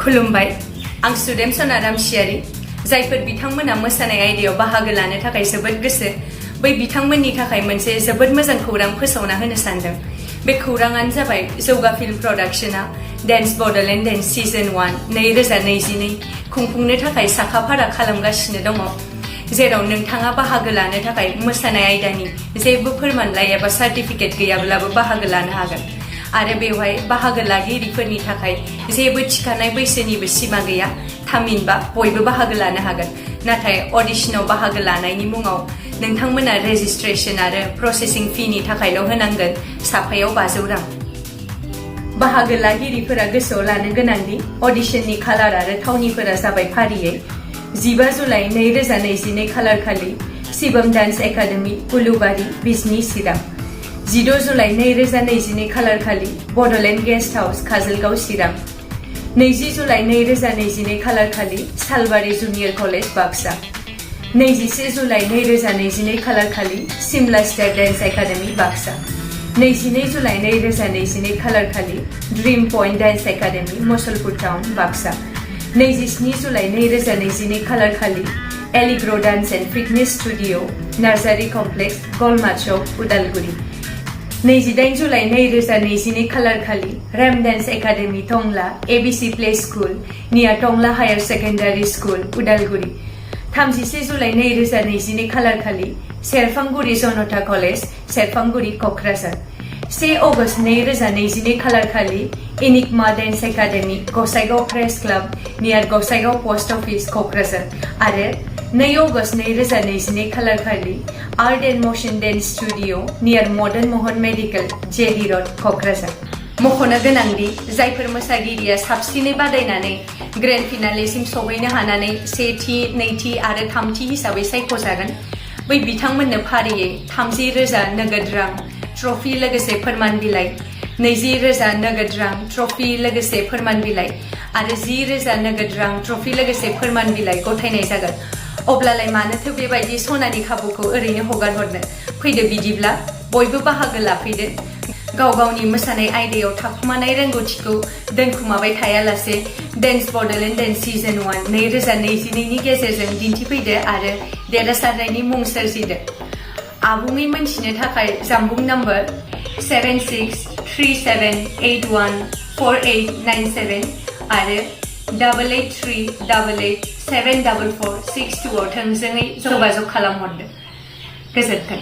खुलुमबाय आं स्टुडेन्ट सनाराम सियारि जायफोर बिथांमोना मोसानाय आयदायाव बाहागो लानो थाखाय जोबोद गोसो बै बिथांमोननि थाखाय मोनसे जोबोद मोजां खौरां फोसावना होनो सानदों। बे खौराङानो जाबाय जौगा फिल्म प्रडाक्शना डेन्स बडलेण्ड डेन्स सिजन 1 2022 खुंफुंनो थाखाय साखाफारा खालामगासिनो दङ, जेराव नोंथाङा बाहागो लानो थाखाय मोसानाय आयदानि जेबो फोरमानलाइ एबा सार्टिफिकेट गैयाब्लाबो बाहागो लानो हागोन आरो बेवहाय बाहागो लागिरिफोरनि थाखाय जेबो थिखानाय बैसोनिबो सिमा गैया। थामहिनबा बयबो बाहागो लानो हागोन, नाथाय अडिशनाव बाहागो लानायनि मुङाव नोंथांमोना रेजिस्ट्रेशन आरो प्रसेसिं फीनि थाखायल' होनांगोन साफायाव 500 रां। बाहागो लागिरिफोरा गोसोआव लानो गोनांदि अडिशननि खालार आरो थावनिफोरा जाबाय फारियै 15 जुलाइ 2022 खालार खालि Shivam dance academy Ulubari Bijni Chirang, 16 July 2022 खालार खालि Bodoland guest house Kajalgaon Chirang, 20 July 2022 खालार खालि Salbari junior college Baksa, 21 July 2022 खालार खालि Simla state dance academy Baksa, 22 July 2022 खालार खालि dream point dance academy Musalpur town Baksa, 27 July 2022 खालार खालि Allegro dance and fitness studio Narzary complex Golma Chowk Udalguri, 28 July 2022 खालार खालि रेम डान्स एकाडेमी टंला एबीसी प्ले स्कुल नियर टंला higher secondary school Udalguri, 30 July 2022 खालार खालि सेरफांगुरि जनता कलेज सेरफांगुरि क'क्राझार, 1 अगस्ट 2022 खालार खालि Enigma dance academy Gossaigaon press club near Gossaigaon post office Kokrajhar आरो 2 अगस्ट 2022 खालार खालि art and motion dance studio near Madan Mohan medical JD road Kokrajhar. मख'नो गोनांदि जायफोर मोसागिरिया साबसिनै बादायनानै ग्रेन्ड फिनालेसिम सौहैनो हानानै सेथि, नैथि आरो थामथि हिसाबै सायख'जागोन बै बिथांमोननो फारियै 30,000 नोगोद रां ट्रफी लोगोसे फोरमान बिलाइ, 20,000 नोगोद रां ट्रफी लोगोसे फोरमान बिलाइ आरो 10,000 नोगोद रां ट्रफी लोगोसे फोरमान बिलाइ गथायनाय जागोन। अब्लालाय मानोथो बेबायदि सनानि खाबुखौ ओरैनो हगार हरनो? फैदो बिदिब्ला बयबो बाहागो लाफैदो। गाव गावनि मोसानाय आयदायाव थाखुमानाय रोंगौथिखौ दोनखुमाबाय थायालासे डेन्स बडलेण्ड डेन्स सिजन 1 2022 नि गेजेरजों दिन्थिफैदो आरो देरहासारनायनि मुं सोरजिदो। आबुङै मोनथिनो थाखाय जानबुं नम्बर 7637814897 आरो 8838874462 आव थोंजोङै जगाजग खालामहरदो। गोजोन्थों।